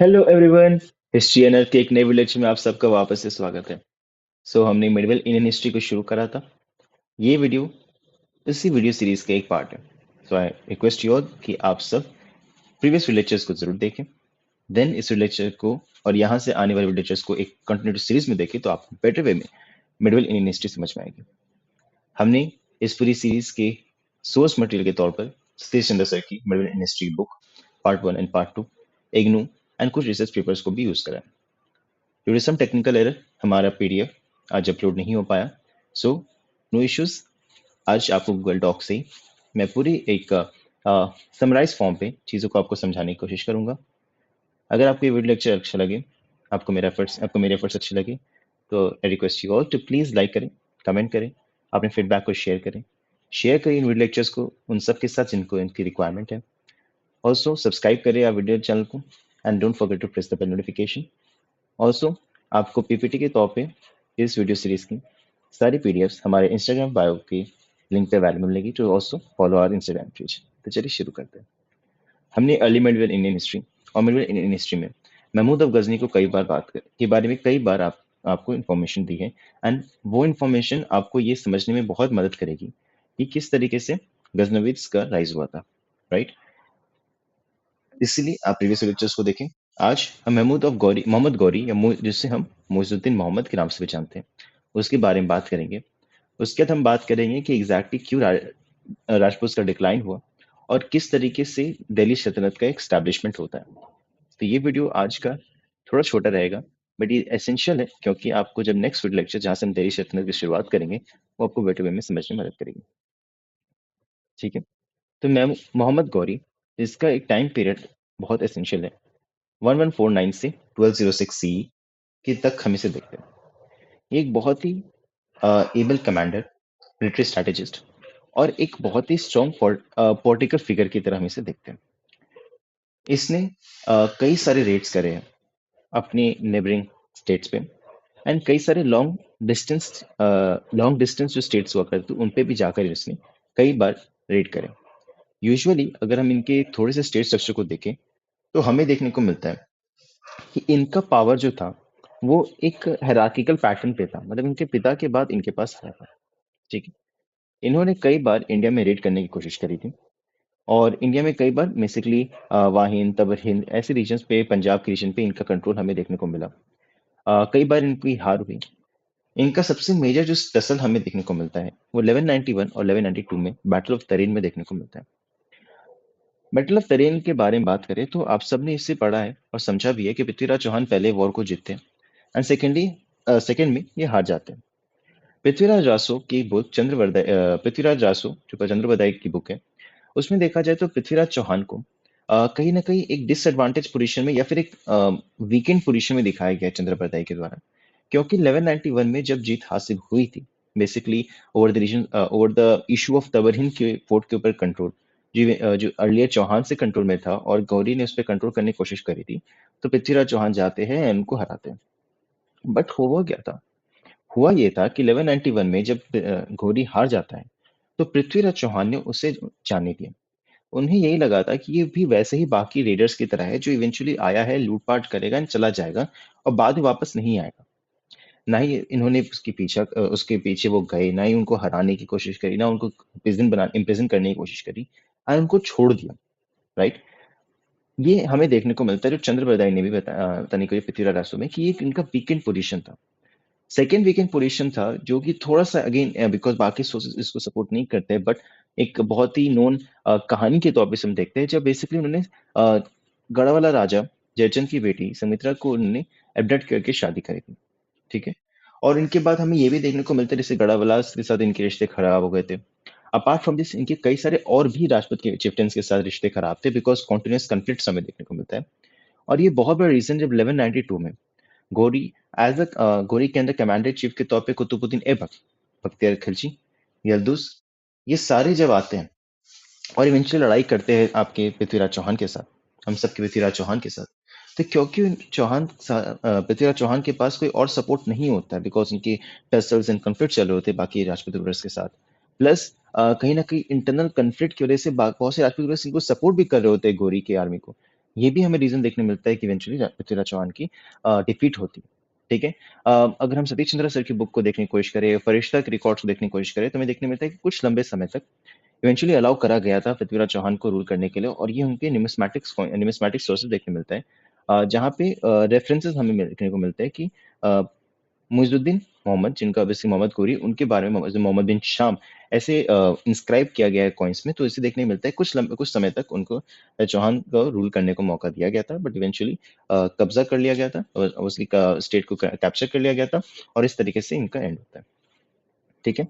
Hello everyone. History एनर के एक नए वीडियो लेक्चर में आप सबका वापस से स्वागत है। हमने मिडिवल इंडियन हिस्ट्री को शुरू करा था। ये वीडियो इसी वीडियो सीरीज का एक पार्ट है। आई रिक्वेस्ट यू ऑल कि आप सब प्रीवियस वीडियो लेक्चर्स को जरूर देखें, देन इस वीडियो लेक्चर को और यहाँ से आने वाले वीडियो लेक्चर्स को एक कंटिन्यूटी सीरीज में देखें तो आपको बेटर वे में मिडिवल इंडियन हिस्ट्री समझ में आएगी। हमने इस पूरी सीरीज के सोर्स मटेरियल के तौर पर सतीश चंद्र सर की medieval Indian history book part 1 and part 2, IGNOU and कुछ रिसर्च पेपर्स को भी यूज करा है। Due to some technical error हमारा पीडीएफ आज अपलोड नहीं हो पाया। No issues. आज आपको गूगल डॉक से ही मैं पूरी एक समराइज फॉर्म पे चीज़ों को आपको समझाने की कोशिश करूंगा। अगर आपको ये वीडियो लेक्चर अच्छा लगे, आपको मेरे एफर्ट्स अच्छे लगे, तो I request you all to please like करें, कमेंट करें, अपने फीडबैक को शेयर करें इन वीडियो लेक्चर्स को उन सब के साथ जिनको इनकी रिक्वायरमेंट है। ऑल्सो सब्सक्राइब करें आप वीडियो चैनल को and don't forget to press the bell notification. Also आपको पीपीटी के तौर पे इस वीडियो सीरीज की सारी पीडीएफ्स हमारे इंस्टाग्राम बायो की लिंक पे अवेलेबल मिलेगी। तो also follow our Instagram page. तो चलिए शुरू करते हैं। हमने अर्ली मिडिवल इंडियन हिस्ट्री और मिडिवल इंडियन हिस्ट्री में महमूद ऑफ गजनी को कई बार के बारे में कई बार आपको इन्फॉर्मेशन दी है। एंड वो इन्फॉर्मेशन आपको ये समझने में बहुत मदद करेगी कि किस तरीके से गजनवीज का राइज हुआ था, राइट। इसीलिए आप प्रीवियस लेक्चर्स को देखें। आज हम महमूद ऑफ गौरी, मोहम्मद गौरी या जिससे हम मोइजुद्दीन मोहम्मद के नाम से भी जानते हैं, उसके बारे में बात करेंगे। उसके बाद हम बात करेंगे कि एग्जैक्टली क्यों राजपूत का डिक्लाइन हुआ और किस तरीके से दिल्ली सल्तनत का एक स्टैब्लिशमेंट होता है। तो ये वीडियो आज का थोड़ा छोटा रहेगा, बट ये एसेंशियल है क्योंकि आपको जब नेक्स्ट वीडियो लेक्चर जहाँ से हम दिल्ली सल्तनत की शुरुआत करेंगे वो आपको बेटर वे में समझने में मदद करेगी। ठीक है। तो मैं मोहम्मद गौरी, इसका एक टाइम पीरियड बहुत एसेंशियल है। 1149 से 1206 सीई के तक हम इसे देखते हैं। ये एक बहुत he able commander, military strategist और एक बहुत ही स्ट्रॉन्ग पॉलिटिकल फिगर की तरह हम इसे देखते हैं। इसने कई सारे रेड्स करे हैं अपनी नेबरिंग स्टेट्स पे एंड कई सारे लॉन्ग डिस्टेंस जो स्टेट्स हुआ करते उन पे भी जाकर इसने कई बार रेड करे। यूजुअली अगर हम इनके थोड़े से स्टेट स्ट्रक्चर को देखें तो हमें देखने को मिलता है कि इनका पावर जो था वो एक हायरार्किकल पैटर्न पे था, मतलब इनके पिता के बाद इनके पास आया था। ठीक है। इन्होंने कई बार इंडिया में रेड करने की कोशिश करी थी और इंडिया में कई बार बेसिकली वाहिंद, तबर हिंद ऐसे रीजन्स पे, पंजाब के रीजन पे इनका कंट्रोल हमें देखने को मिला। कई बार इनकी हार हुई। इनका सबसे मेजर जो टसल हमें देखने को मिलता है वो 1191 और 1192 में बैटल ऑफ तरेन में देखने को मिलता है। बैटल ऑफ तरेन के बारे में बात करें तो आप सबने इससे पढ़ा है और समझा भी है कि पृथ्वीराज चौहान पहले वॉर को जीतते हैं एंड सेकेंड में ये हार जाते हैं। पृथ्वीराज रासो की बुक पृथ्वीराज रासो जो चंद्रवरदाय की बुक है, उसमें देखा जाए तो पृथ्वीराज चौहान को कहीं ना कहीं एक डिसएडवांटेज पोजीशन में या फिर एक वीकेंड पोजीशन में दिखाया गया है चंद्रवरदाय के द्वारा। क्योंकि 1191 में जब जीत हासिल हुई थी, basically over the region, over the issue of Tabarhind के फोर्ट के ऊपर कंट्रोल जो अर्लियर चौहान से कंट्रोल में था और गौरी ने उस पर कंट्रोल करने की कोशिश करी थी, तो पृथ्वीराज चौहान जाते हैं and उनको हराते हैं। बट हुआ क्या था? हुआ ये था कि 1191 में जब घोरी हार जाता है तो पृथ्वीराज चौहान ने उसे जाने दिया। उन्हें यही लगा था कि ये भी वैसे ही बाकी रेडर्स की तरह है जो इवेंचुअली आया है, लूटपाट करेगा एंड चला जाएगा और बाद में वापस नहीं आएगा। ना ही इन्होंने उसके पीछे वो गए, ना ही उनको हराने की कोशिश करी, ना उनको इम्प्रिजन करने की कोशिश करी और उनको छोड़ दिया, राइट। ये हमें देखने को मिलता है जो चंद्रबरदाई ने भी बताने को पृथ्वीराज रासो में कि ये इनका वीकेंड पोजीशन था। सेकेंड वीकेंड पोजीशन था जो कि थोड़ा सा अगेन बिकॉज बाकी सोर्सेज इसको सपोर्ट नहीं करते, बट एक बहुत ही नोन कहानी के तौर पे हम देखते हैं जब बेसिकली उन्होंने गढ़वाला राजा जयचंद की बेटी सुमित्रा को उन्होंने एबडक्ट करके शादी करी थी। ठीक है। और इनके बाद हमें ये भी देखने को मिलता है जैसे गढ़वाला के साथ इनके रिश्ते खराब हो गए थे। अपार्ट फ्रॉम दिस इनके कई सारे और भी राजपूत के चिफ्टन्स के साथ रिश्ते खराब थे बिकॉज कॉन्टिन्यूस कन्फ्लिक्ट हमें देखने को मिलता है। और ये बहुत बड़ा रीजन जब 1192 में गोरी गोरी के अंदर कमांडर चीफ के तौर पे कुतुबुद्दीन ऐबक, बख्तियार खिलजी, यल्दुस, ये सारे जब आते हैं और इवेंचुअली लड़ाई करते हैं आपके पृथ्वीराज चौहान के साथ, हम सबके पृथ्वीराज चौहान के साथ, तो क्योंकि पृथ्वीराज चौहान के पास कोई और सपोर्ट नहीं होता है बिकॉज उनकी टसल्स एंड कन्फ्लिक्ट चल रहे होते हैं बाकी राजपूत रूलर्स के साथ। प्लस कहीं ना कहीं इंटरनल कन्फ्लिक्ट की वजह से बहुत से राजपूत रूलर्स इनको सपोर्ट भी कर रहे होते हैं गोरी की आर्मी को। ये भी हमें रीजन देखने मिलता है कि इवेंचुअली पृथ्वीराज चौहान की डिफीट होती है। ठीक है। अगर हम सतीश चंद्र सर की बुक को देखने की कोशिश करें, फरिश्ता के रिकॉर्ड्स को देखने की कोशिश करें, तो हमें देखने मिलता है कि कुछ लंबे समय तक इवेंचुअली अलाउ करा गया था पृथ्वीराज चौहान को रूल करने के लिए, और ये उनके न्यूमिस्मैटिक सोर्सेज देखने मिलता है, जहाँ पे रेफरेंसेस हमें देखने को मिलते हैं कि अ, मुइजुद्दीन मोहम्मद, जिनका ऑब्वियसली मोहम्मद गोरी, उनके बारे में मोहम्मद बिन शाम ऐसे इंस्क्राइब किया गया है कॉइन्स में। तो इसे देखने को मिलता है कुछ समय तक उनको चौहान को रूल करने को मौका दिया गया था, बट इवेंचुअली कब्जा कर लिया गया था, और उसकी स्टेट को कैप्चर कर लिया गया था, और इस तरीके से इनका एंड होता है। ठीक है।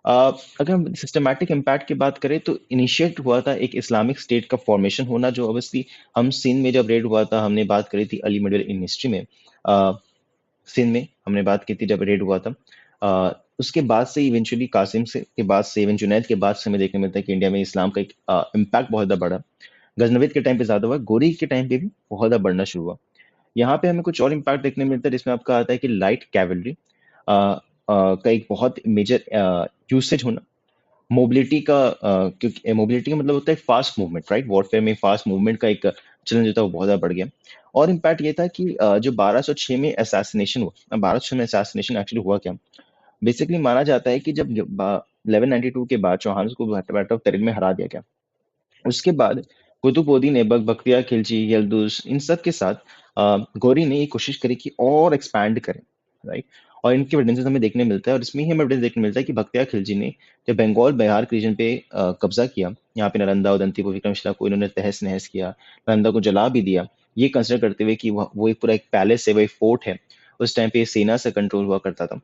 अगर हम सिस्टमैटिक इम्पैक्ट की बात करें, तो इनिशिएट हुआ था एक इस्लामिक स्टेट का फॉर्मेशन होना, जो ऑब्वियसली हम सिंध में जब रेड हुआ था, हमने बात करी थी अर्ली मिडिल इन हिस्ट्री में, सिंध में हमने बात की थी जब रेड हुआ था। उसके बाद से इवेंचुअली कासिम से के बाद से, इवन जुनैद के बाद से हमें देखने मिलता है कि इंडिया में इस्लाम का एक इम्पैक्ट बहुत ज़्यादा बढ़ा। गजनवीद के टाइम पे ज़्यादा हुआ, गोरी के टाइम पे भी बहुत ज़्यादा बढ़ना शुरू हुआ। यहाँ पे हमें कुछ और इम्पैक्ट देखने मिलता है, जिसमें आपका आता है कि लाइट कैवलरी का एक बहुत मेजर यूसेज होना। मोबिलिटी का क्योंकि मोबिलिटी का मतलब होता है फास्ट मूवमेंट, राइट? वॉरफेयर में फास्ट मूवमेंट का एक चलन जो था वो बहुत ज़्यादा बढ़ गया। और इम्पैक्ट ये था कि जो 1206 में असैसिनेशन हुआ, 1206 में असैसिनेशन एक्चुअली हुआ क्या? बेसिकली माना जाता है कि जब 1192 के बाद चौहान को बैटल ऑफ तरिल में हरा दिया गया, उसके बाद कुतुबुद्दीन ऐबक, बख्तियार खिलजी, यल्दुज, इन सब के साथ गौरी ने ये कोशिश करी कि और एक्सपैंड करें, राइट? और इनके एविडेंसेस हमें देखने मिलता है, और इसमें ही हमें एविडेंस देखने मिलता है कि बख्तियार खिलजी ने जब बंगाल बिहार के रीजन पे कब्जा किया, यहाँ पे नालंदा, उदंतीपुर, विक्रमशिला को इन्होंने तहस नहस किया, नालंदा को जला भी दिया, ये कंसिडर करते हुए कि वो एक पूरा एक पैलेस है, वो एक फोर्ट है, उस टाइम पे सेना से कंट्रोल हुआ करता था।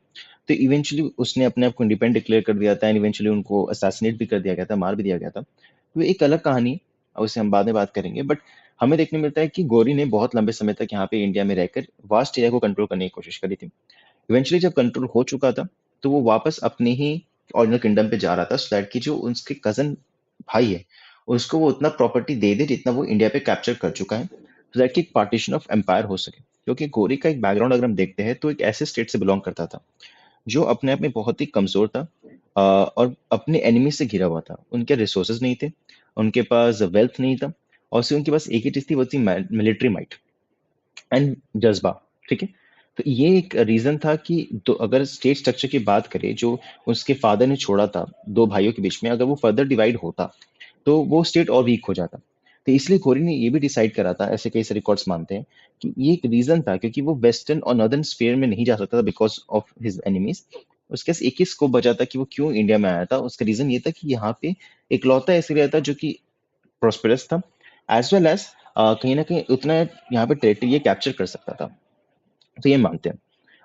तो इवेंचुअली उसने अपने आप को इंडिपेंडेंट डिक्लेयर कर दिया था, एंड इवेंचुअली उनको असैसिनेट भी कर दिया गया था, मार भी दिया गया था। तो एक अलग कहानी है, और उसे हम बाद में बात करेंगे, बट हमें देखने मिलता है कि गौरी ने बहुत लंबे समय तक यहाँ पे इंडिया में रहकर वास्ट एरिया को कंट्रोल करने की कोशिश करी थी। इवेंचुअली जब कंट्रोल हो चुका था, तो वो वापस अपने ही ओरिजिनल किंगडम पे जा रहा था, सो दैट कि जो उसके कजन भाई है, उसको वो उतना प्रॉपर्टी दे दे जितना वो इंडिया पे कैप्चर कर चुका है, सो दैट कि एक पार्टीशन ऑफ एम्पायर हो सके। क्योंकि गौरी का एक बैकग्राउंड अगर हम देखते हैं, तो एक ऐसे स्टेट से बिलोंग करता था जो अपने आप में बहुत ही कमजोर था, और अपने एनिमी से घिरा हुआ था। उनके रिसोर्सेज नहीं थे, उनके पास वेल्थ नहीं था, और सिर्फ उनके पास एक ही चीज थी, वो थी मिलिट्री माइट एंड जज्बा। ठीक है। तो ये एक रीजन था कि अगर स्टेट स्ट्रक्चर की बात करें, जो उसके फादर ने छोड़ा था दो भाइयों के बीच में, अगर वो फर्दर डिवाइड होता, तो वो स्टेट और वीक हो जाता। तो इसलिए घोरी ने ये भी डिसाइड करा था, ऐसे कई सारे रिकॉर्ड्स मानते हैं कि ये एक रीजन था, क्योंकि वो वेस्टर्न और नॉर्दर्न स्फीयर में नहीं जा सकता था बिकॉज ऑफ हिज एनिमीज। उसके पास एक ही स्कोप बचा था कि वो क्यों इंडिया में आया था। उसका रीजन ये था कि यहाँ पे इकलौता ऐसे रहता जो कि प्रोस्पेरस था, एज वेल एज कहीं ना कहीं उतना यहाँ पे टेरिटरी ये कैप्चर कर सकता था। तो ये मानते हैं।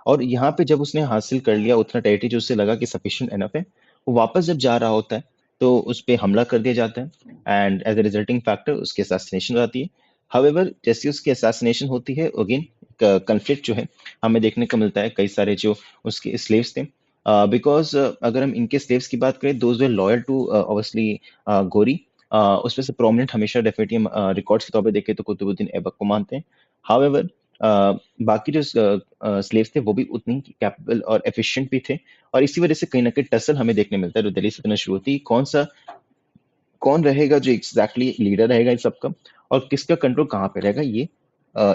और यहाँ पे जब उसने हासिल कर लिया उतना टेरिटरी जो उससे लगा कि सफिशिएंट एनफ है, वो वापस जब जा रहा होता है, तो उस पे हमला कर दिया जाता है, and as a resulting factor उसकी असैसिनेशन हो जाती है। हाउएवर जैसे उसकी असैसिनेशन होती है, अगेन कन्फ्लिक्ट जो है हमें देखने को मिलता है, कई सारे जो उसके स्लेव्स थे, बिकॉज अगर हम इनके स्लेव्स की बात करें, those were loyal to obviously Ghori, उसमें से प्रोमिनेंट हमेशा डेफिनेटली हम रिकॉर्ड्स के तौर पे देखें तो कुतुबुद्दीन ऐबक को मानते हैं। हाउएवर बाकी जो स्लेव्स थे वो भी उतनी कैपेबल और एफिशिएंट भी थे, और इसी वजह से कहीं ना कहीं टसल हमें देखने मिलता है जो दिल्ली सल्तनत शुरू होती है, कौन रहेगा जो एग्जैक्टली लीडर रहेगा इन सबका, और किसका कंट्रोल कहाँ पे रहेगा, ये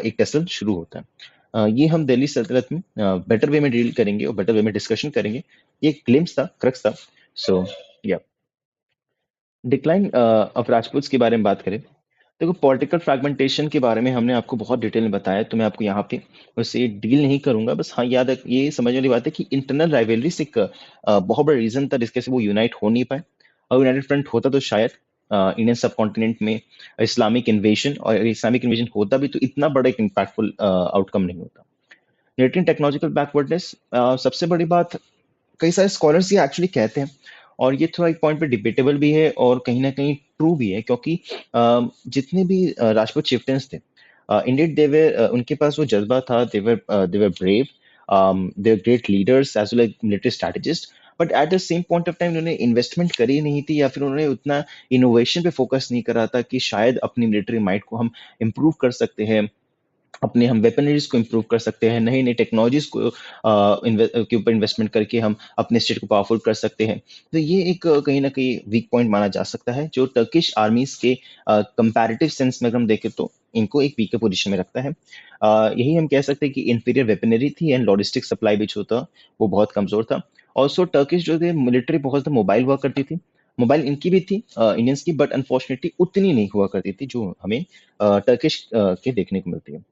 एक टसल शुरू होता है। ये हम दिल्ली सल्तनत में बेटर वे में डील करेंगे और बेटर वे में डिस्कशन करेंगे। ये ग्लिम्स था, क्रक्स था। सो या डिक्लाइन ऑफ राजपूत के बारे में बात करें, देखो पॉलिटिकल फ्रैगमेंटेशन के बारे में हमने आपको बहुत डिटेल में बताया, तो मैं आपको यहाँ पे उससे डील नहीं करूंगा। बस हाँ, याद है, ये समझ वाली बात है कि इंटरनल राइवलरी से एक बहुत बड़ा रीजन था जिसके से वो यूनाइट हो नहीं पाए। और यूनाइटेड फ्रंट होता तो शायद इंडियन सब कॉन्टिनेंट में इस्लामिक इन्वेजन, और इस्लामिक इन्वेजन होता भी तो इतना बड़ा एक इम्पैक्टफुल आउटकम नहीं होता। यूरोपियन टेक्नोलॉजिकल बैकवर्डनेस, सबसे बड़ी बात, कई सारे स्कॉलर्स ये एक्चुअली कहते हैं, और ये थोड़ा एक पॉइंट पे डिबेटेबल भी है और कहीं ना कहीं ट्रू भी है, क्योंकि जितने भी राजपूत चिफ्टन्स थे, इंडेड देवर उनके पास वो जज्बा था, they were brave, they were great leaders as well as military strategist, but at the same point of time उन्होंने इन्वेस्टमेंट करी नहीं थी, या फिर उन्होंने उतना इनोवेशन पे फोकस नहीं करा था कि शायद अपनी मिलिट्री माइट को हम इम्प्रूव कर सकते हैं, अपने हम वेपनरीज को इम्प्रूव कर सकते हैं, नई नई टेक्नोलॉजीज को के ऊपर इन्वेस्टमेंट करके हम अपने स्टेट को पावरफुल कर सकते हैं। तो ये एक कहीं ना कहीं वीक पॉइंट माना जा सकता है, जो टर्किश आर्मीज के कंपैरेटिव सेंस में अगर हम देखें तो इनको एक वीकर पोजीशन में रखता है। यही हम कह सकते हैं कि इंफीरियर वेपनरी थी एंड लॉजिस्टिक सप्लाई भी जो था वो बहुत कमजोर था। ऑल्सो टर्किश जो थे मिलिट्री बहुत मोबाइल हुआ करती थी, मोबाइल इनकी भी थी इंडियंस की, बट अनफॉर्चुनेटली उतनी नहीं हुआ करती थी जो हमें टर्किश के देखने को मिलती है।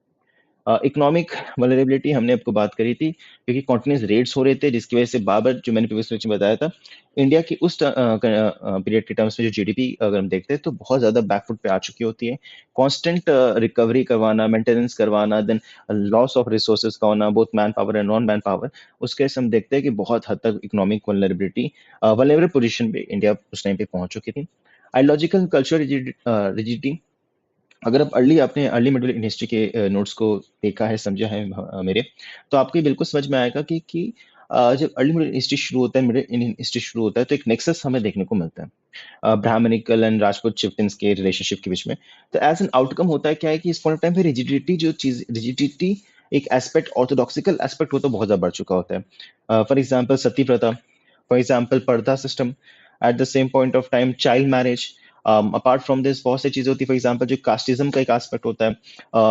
इकोनॉमिक वल्नरेबिलिटी हमने आपको बात करी थी, क्योंकि कॉन्टिन्यूस रेड्स हो रहे थे, जिसकी वजह से बाबर, जो मैंने प्रीवियस लेक्चर में बताया था, इंडिया की उस पीरियड के टर्म्स में जो जीडीपी अगर हम देखते हैं तो बहुत ज्यादा बैकफुट पे आ चुकी होती है। कांस्टेंट रिकवरी करवाना, मेंटेनेंस करवाना, देन लॉस ऑफ रिसोर्सेज का होना, both man power and non man power, उसके वजह से हम देखते हैं कि बहुत हद तक इकोनॉमिक वल्नरेबिलिटी, वल्नरेबल पोजिशन पे इंडिया उस टाइम पे पहुंच चुकी थी। आइडियोलॉजिकल कल्चर रिजिडिटी, अगर आप आपने अर्ली मिडिल हिस्ट्री के नोट्स को देखा है, समझा है मेरे, तो आपको ये बिल्कुल समझ में आएगा कि जब अर्ली मिडिल हिस्ट्री शुरू होता है, मिडिल इंडियन हिस्ट्री शुरू होता है, तो एक नेक्सस हमें देखने को मिलता है ब्राह्मणिकल एंड राजपूत चिफ्टन्स के रिलेशनशिप के बीच में। तो एज एन आउटकम होता है क्या है कि इस पॉइंट ऑफ टाइम पे रिजिडिटी एक एस्पेक्ट, ऑर्थोडॉक्सिकल एस्पेक्ट होता बहुत ज्यादा बढ़ चुका होता है। फॉर एग्जाम्पल सती प्रथा, फॉर एग्जाम्पल पर्दा system, eight the same point of time child marriage. Apart from this बहुत सी चीजें होती है, फॉर एग्जाम्पल जो कास्टिज्म का एक एस्पेक्ट होता है,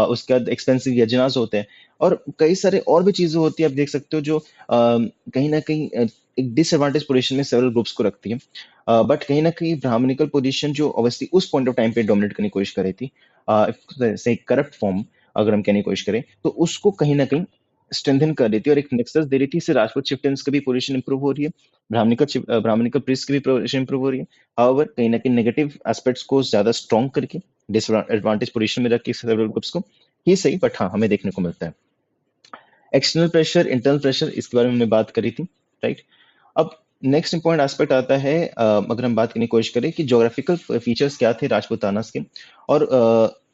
उसके बाद एक्सपेंसिव यजनास होते हैं, और कई सारे और भी चीजें होती है, आप देख सकते हो, जो कहीं ना कहीं एक डिसएडवांटेज पोजीशन में सेवरल ग्रुप्स को रखती है। बट कहीं ना कहीं ब्राह्मणिकल पोजीशन जो ऑब्वियसली उस पॉइंट ऑफ टाइम पे डोमिनेट करने की कोशिश कर रही थी, से करप्ट फॉर्म अगर हम कहने की कोशिश करें, तो उसको कहीं ना कहीं स्ट्रेंथन कर रही थी और एक नेक्सस दे रही थी। इससे राजपूत चिफ्टन्स की भी पोजीशन इंप्रूव हो रही है, ब्राह्मणिकल प्रीस्ट की भी पोजीशन इंप्रूव हो रही है। हाउएवर कहीं ना कहीं नेगेटिव एस्पेक्ट्स को ज्यादा स्ट्रॉन्ग करके, डिसएडवांटेज पोजीशन में रख के सेवरल ग्रुप्स को, ही सही, बट हाँ हमें देखने को मिलता है। एक्सटर्नल प्रेशर, इंटरनल प्रेशर, इसके बारे में हमने बात करी थी, राइट। अब नेक्स्ट इंपॉर्टेंट एस्पेक्ट आता है, अगर हम बात करने की कोशिश करें कि ज्योग्राफिकल फीचर्स क्या थे राजपूतानास के, और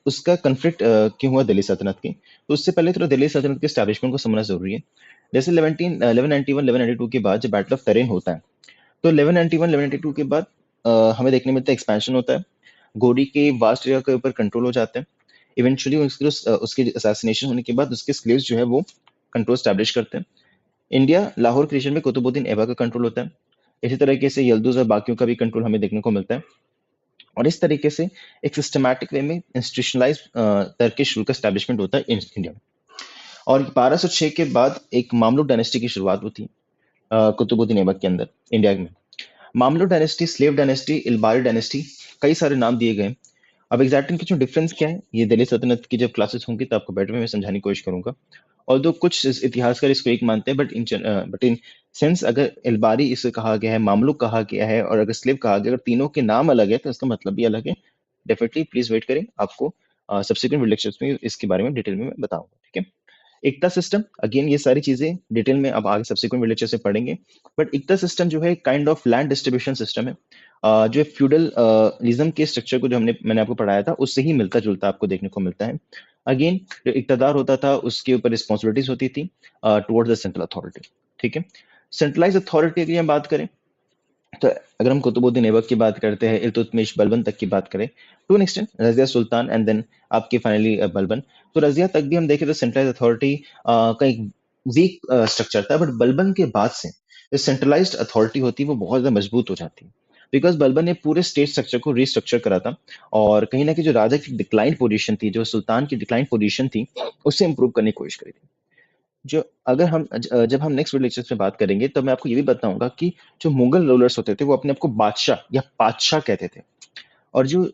उसका कन्फ्लिक्ट क्यों हुआ दिल्ली सल्तनत के। तो उससे पहले थोड़ा दिल्ली सल्तनत के एस्टैब्लिशमेंट को समझना जरूरी है। जैसे 1191-1192 के बाद जब बैटल ऑफ तरेन होता है, तो 1191-1192 के बाद हमें देखने मिलता है एक्सपेंशन होता है, घोड़ी के वास्ट एरिया के ऊपर कंट्रोल हो जाते हैं। इवेंचुअली उसके असैसिनेशन होने के बाद उसके स्लेव्स जो है वो कंट्रोल स्टैब्लिश करते हैं। इंडिया लाहौर के रीजन में कुतुबुद्दीन ऐबक का कंट्रोल होता है। इसी तरीके से यल्दुज और बाकियों का भी कंट्रोल हमें देखने को मिलता है। और इस तरीके से एक सिस्टमैटिक वे में इंस्टीट्यूशनलाइज टर्किश रूल का एस्टैब्लिशमेंट होता है इंडिया में। और 1206 के बाद एक मामलुक डायनेस्टी की शुरुआत होती है कुतुबुद्दीन ऐबक के अंदर इंडिया में। Mamluk dynasty, slave dynasty, Ilbari dynasty, कई सारे नाम दिए गए। अब एग्जैक्ट इनके जो डिफरेंस क्या है, ये दिल्ली सल्तनत की जब क्लासेस होंगी तो आपको बेटर में समझाने की कोशिश करूंगा। और दो कुछ इतिहासकार इसको एक मानते हैं, बट इन सेंस अगर इल्बारी इसे कहा गया है, मामलुक कहा गया है, और अगर स्लेव कहा गया, अगर तीनों के नाम अलग है तो इसका मतलब भी अलग है। डेफिनेटली प्लीज वेट करें, आपको सब्सिक्वेंट लेक्चर्स में इसके बारे में डिटेल में मैं बताऊंगा, ठीक है। एकता सिस्टम, अगेन ये सारी चीजें डिटेल में अब आगे सब्सिक्वेंट लेक्चर से पढ़ेंगे। बट एकता सिस्टम जो है kind of land distribution system है, जो फ्यूडलिज्म के स्ट्रक्चर को जो मैंने आपको पढ़ाया था उससे ही मिलता जुलता आपको देखने को मिलता है। अगेन जो इक़्तिदार होता था उसके ऊपर रिस्पॉन्सिबिलिटीज होती थी टुवर्ड्स द सेंट्रल अथॉरिटी, ठीक है। सेंट्रलाइज अथॉरिटी की हम बात करें, तो अगर हम कुतुबुद्दीन ऐबक की बात करते हैं, इल्तुतमिश, बलबन तक की बात करें, to an extent Razia Sultan, and then आपके फाइनली बलबन, तो रजिया तक भी हम देखें तो सेंट्रलाइज अथॉरिटी का एक वीक स्ट्रक्चर था, बट बलबन के बाद से जो सेंट्रलाइज्ड अथॉरिटी होती है वो बहुत ज्यादा मजबूत हो जाती है, बिकॉज बलबन ने पूरे स्टेट स्ट्रक्चर को रीस्ट्रक्चर करा था, और कहीं ना कहीं जो राजा की डिक्लाइन पोजीशन थी, जो सुल्तान की डिक्लाइन पोजीशन थी, उससे इंप्रूव करने की कोशिश करी थी। जो अगर हम जब हम नेक्स्ट लेक्चर में बात करेंगे तो मैं आपको ये भी बताऊंगा कि जो मुगल रूलर्स होते थे वो अपने आप को बादशाह या पातशाह कहते थे, और जो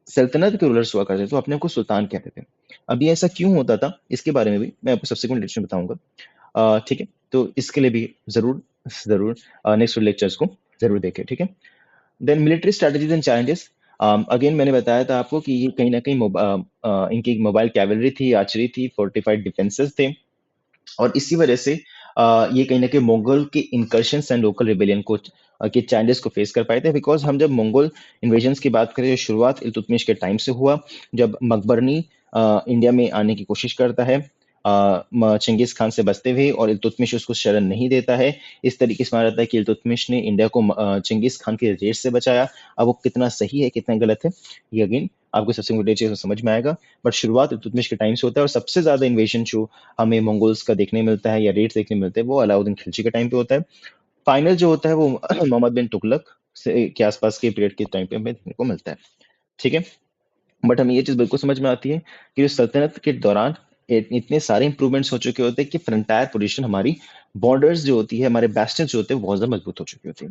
सल्तनत के रूलर्स हुआ करते थे वो अपने आप को सुल्तान कहते थे। अब ये ऐसा क्यों होता था इसके बारे में भी मैं आपको सब्सिक्वेंट लेक्चर में बताऊंगा, ठीक है। तो इसके लिए भी जरूर जरूर नेक्स्ट लेक्चर्स को जरूर देखें, ठीक है। Then military strategies and challenges, again मैंने बताया था आपको कि ये कहीं ना कहीं इनकी मोबाइल कैवलरी थी, आर्चरी थी, फोर्टिफाइड डिफेंसेस थे, और इसी वजह से ये कहीं ना कहीं मंगोल के इनकर्शन एंड लोकल रिबेलियन को के चैलेंजेस को फेस कर पाए थे। बिकॉज हम जब मंगोल इन्वेजन्स की बात करें, शुरुआत इल्तुतमिश के टाइम से हुआ, जब मकबरनी इंडिया में आने की कोशिश करता है चंगेज खान से बचते हुए, और इल्तुतमिश उसको शरण नहीं देता है। इस तरीके से माना जाता है कि इल्तुतमिश ने इंडिया को चंगेज खान के रेस से बचाया। अब वो कितना सही है कितना गलत है, ये अगेन आपको सब्सिक्वेंट लिटरेचर समझ में आएगा। बट शुरुआत इल्तुतमिश के टाइम से होता है, और सबसे ज्यादा इन्वेजन जो हमें मंगोल्स का देखने मिलता है या रेट्स देखने मिलते हैं वो अलाउद्दीन खिलजी के टाइम पे होता है। फाइनल जो होता है वो मोहम्मद बिन तुगलक से के आसपास के पीरियड के टाइम पे हमें देखने को मिलता है। ठीक है, बट हमें ये चीज बिल्कुल समझ में आती है कि जो सल्तनत के दौरान इतने सारे इंप्रूवमेंट्स हो चुके होते हैं कि फ्रंटायर पोजीशन हमारी, बॉर्डर्स जो होती है, हमारे बैस्टियंस जो होते हैं, बहुत ज्यादा मजबूत हो चुकी होती है।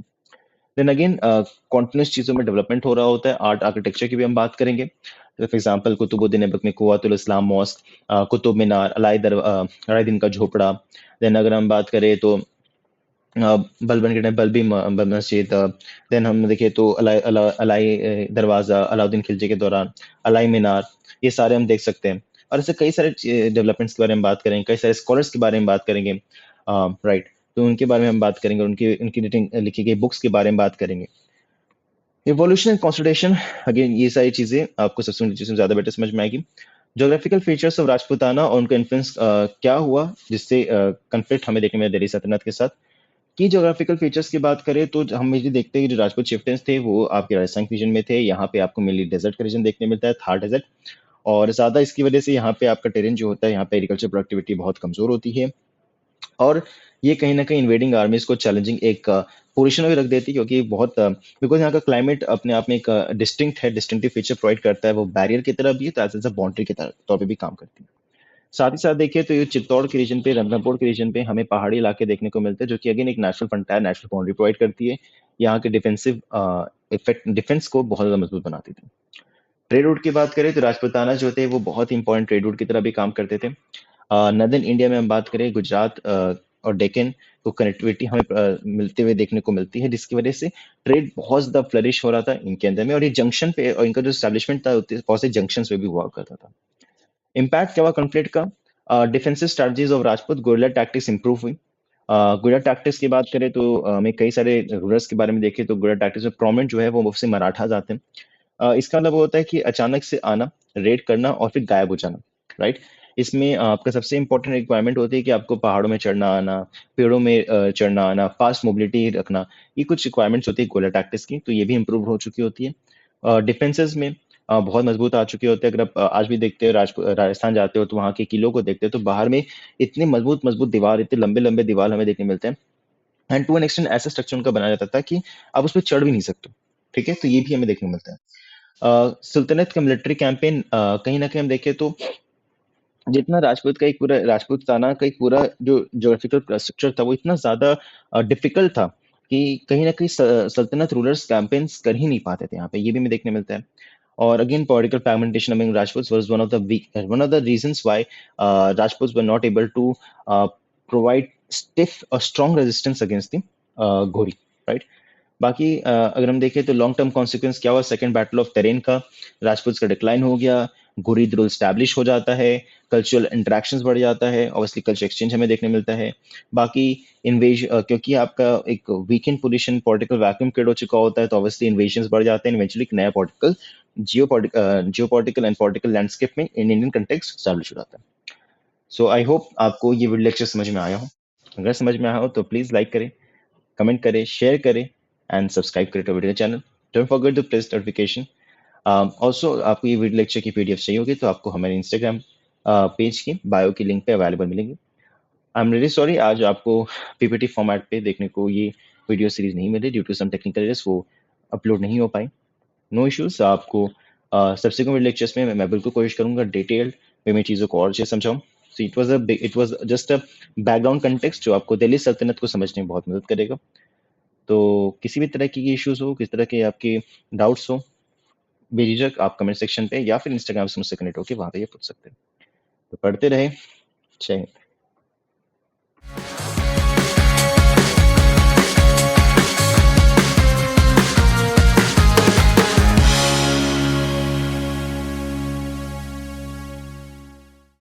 देन अगेन कॉन्टिन्यूस चीजों में डेवलपमेंट हो रहा होता है। आर्ट आर्किटेक्चर की भी हम बात करेंगे। फॉर एग्जाम्पल कुतुबुद्दीन ऐबक में कुव्वतुल इस्लाम मॉस्क, कुतुब मीनार, अलाउद्दीन का झोपड़ा। देन अगर हम बात करें तो बलबन के टाइम बल्बी मस्जिद। देन हम देखें तो अलाई दरवाजा अलाउद्दीन खिलजी के दौरान, अलाई मीनार, ये सारे हम देख सकते हैं। और ऐसे कई सारे डेवलपमेंट्स के बारे में बात करेंगे, कई सारे स्कॉलर्स के बारे में बात करेंगे। राइट, तो उनके बारे में हम बात करेंगे, उनकी उनकी लिखी गई बुक्स के बारे में बात करेंगे। इवोल्यूशन एंड कॉन्स्टिट्यूशन, अगेन ये सारी चीजें आपको सबसे चीजें ज्यादा बेटर समझ में आएगी। जोग्राफिकल फीचर्स ऑफ राजपूताना और उनका इन्फ्लुएंस क्या हुआ, जिससे कंफ्लिक्ट हमें देखने में दिल्ली सल्तनत के साथ। की ज्योग्राफिकल फीचर्स की बात करें तो हम ये देखते हैं कि जो राजपूत चिफ्टेंस थे वो आपके राजस्थान रीजन में थे। यहाँ पे आपको मेनली डेजर्ट का रीजन देखने मिलता है, थार डेजर्ट। और ज्यादा इसकी वजह से यहाँ पे आपका टेरेन जो होता है, यहाँ पे एग्रीकल्चर प्रोडक्टिविटी बहुत कमजोर होती है। और ये कहीं ना कहीं इन्वेडिंग आर्मीज को चैलेंजिंग एक पोजिशन में रख देती है, क्योंकि बहुत बिकॉज यहाँ का क्लाइमेट अपने आप में एक डिस्टिंक्ट है, डिस्टिंक्टिव फीचर प्रोवाइड करता है। वो बैरियर की तरह भी है, तो एज ए बाउंड्री के तौर पे भी काम करती है। साथ ही साथ देखिए तो ये चित्तौड़ के रीजन पे, रणथंभौर के रीजन पे हमें पहाड़ी इलाके देखने को मिलते हैं, जो कि अगेन एक national frontier, national boundary provide करती है। यहाँ के डिफेंसिव इफेक्ट, डिफेंस को बहुत ज्यादा मजबूत बनाती थी। ट्रेड रूट की बात करें तो राजपूताना जो थे वो बहुत इंपॉर्टेंट ट्रेड रूट की तरह भी काम करते थे। नदर्न इंडिया में हम बात करें, गुजरात और डेक्कन को कनेक्टिविटी हमें मिलते हुए देखने को मिलती है, जिसकी वजह से ट्रेड बहुत ज्यादा फ्लरिश हो रहा था इनके अंदर में। और ये जंक्शन पे, और इनका जो स्टैब्लिशमेंट था बहुत से जंक्शन पे भी हुआ करता था। इम्पैक्ट क्या हुआ कॉन्फ्लिक्ट का, defensive strategies of Rajput, guerrilla tactics improve हुई। गुरिल्ला टैक्टिक्स की बात करें तो हमें कई सारे रूलर्स के बारे में देखें तो गुरिल्ला टैक्टिक्स में प्रोमिनेंट जो है वो मुझसे मराठास आते हैं। इसका मतलब होता है कि अचानक से आना, रेड करना और फिर गायब हो जाना। राइट, इसमें आपका सबसे इंपॉर्टेंट रिक्वायरमेंट होती है कि आपको पहाड़ों में चढ़ना आना, पेड़ों में चढ़ना आना, फास्ट मोबिलिटी रखना। ये कुछ रिक्वायरमेंट्स होती है गोला टैक्टिक्स की, तो ये भी इंप्रूव हो चुकी होती है। डिफेंसेस में बहुत मजबूत आ चुके होते हैं। अगर आप आज भी देखते हो, राजस्थान जाते हो तो वहाँ के किलों को देखते हो तो बाहर में इतने मजबूत मजबूत दीवार, इतने लंबे लंबे दीवार हमें देखने मिलते हैं। एंड टू एन एक्सटेंट ऐसा स्ट्रक्चर उनका बनाया जाता था कि आप उस पर चढ़ भी नहीं सकते। ठीक है, तो ये भी हमें देखने को मिलता है। सुल्तनत का मिलिट्री कैंपेन, कहीं ना कहीं हम देखें तो जितना राजपूत का एक पूरा, राजपूताना का एक पूरा जो ज्योग्राफिकल स्ट्रक्चर था वो इतना ज्यादा डिफिकल्ट था कि कहीं ना कहीं सल्तनत रूलर्स कैंपेन्स कर ही नहीं पाते थे यहाँ पे, ये भी हमें देखने मिलता है। और again political fragmentation among Rajputs was one of the reasons why Rajputs were not able to provide stiff और strong resistance against the Ghori. Right, बाकी अगर हम देखें तो लॉन्ग टर्म कॉन्सिक्वेंस क्या हुआ सेकंड बैटल ऑफ टेरेन का, राजपूत का डिक्लाइन हो गया, घुरिद रूल स्टैब्लिश हो जाता है, कल्चरल इंटरेक्शंस बढ़ जाता है, ऑब्वियसली कल्चर एक्सचेंज हमें देखने मिलता है। बाकी क्योंकि आपका एक weekend position, political vacuum create हो चुका होता है, तो ऑब्वियसली इन्वेजन बढ़ जाते हैं। इवेंचुअली एक नया political geopolitical and political landscape में इन इंडियन कंटेक्स्ट स्टैब्लिश हो जाता है। सो आई होप आपको ये वीडियो लेक्चर समझ में आया हो। अगर समझ में आया हो तो प्लीज लाइक करें, कमेंट करें, शेयर करें एंड सब्सक्राइब करें to video channel. Don't forget to press notification. Also आपको ये वीडियो लेक्चर की पीडीएफ चाहिए होगी तो आपको हमारे इंस्टाग्राम पेज की बायो की लिंक पे अवेलेबल मिलेंगे। आई एम रियली सॉरी आज आपको पीपीटी फॉर्मेट पे देखने को ये वीडियो सीरीज नहीं मिली, due to some technical errors वो अपलोड नहीं हो पाई। नो इश्यूज, आपको सब्सिक्वेंट लेक्चर्स में मैं बिल्कुल कोशिश करूंगा डिटेल्ड वे में चीज़ों को और अच्छे समझाऊं। So it was just a background context जो आपको दिल्ली सल्तनत को समझने में बहुत मदद करेगा। तो किसी भी तरह की इश्यूज हो, किस तरह के आपके डाउट्स हो, बेझिझक आप कमेंट सेक्शन पे या फिर इंस्टाग्राम से मुझसे कनेक्ट होकर वहां पे ये पूछ सकते हैं। तो पढ़ते रहे। जय हिंद।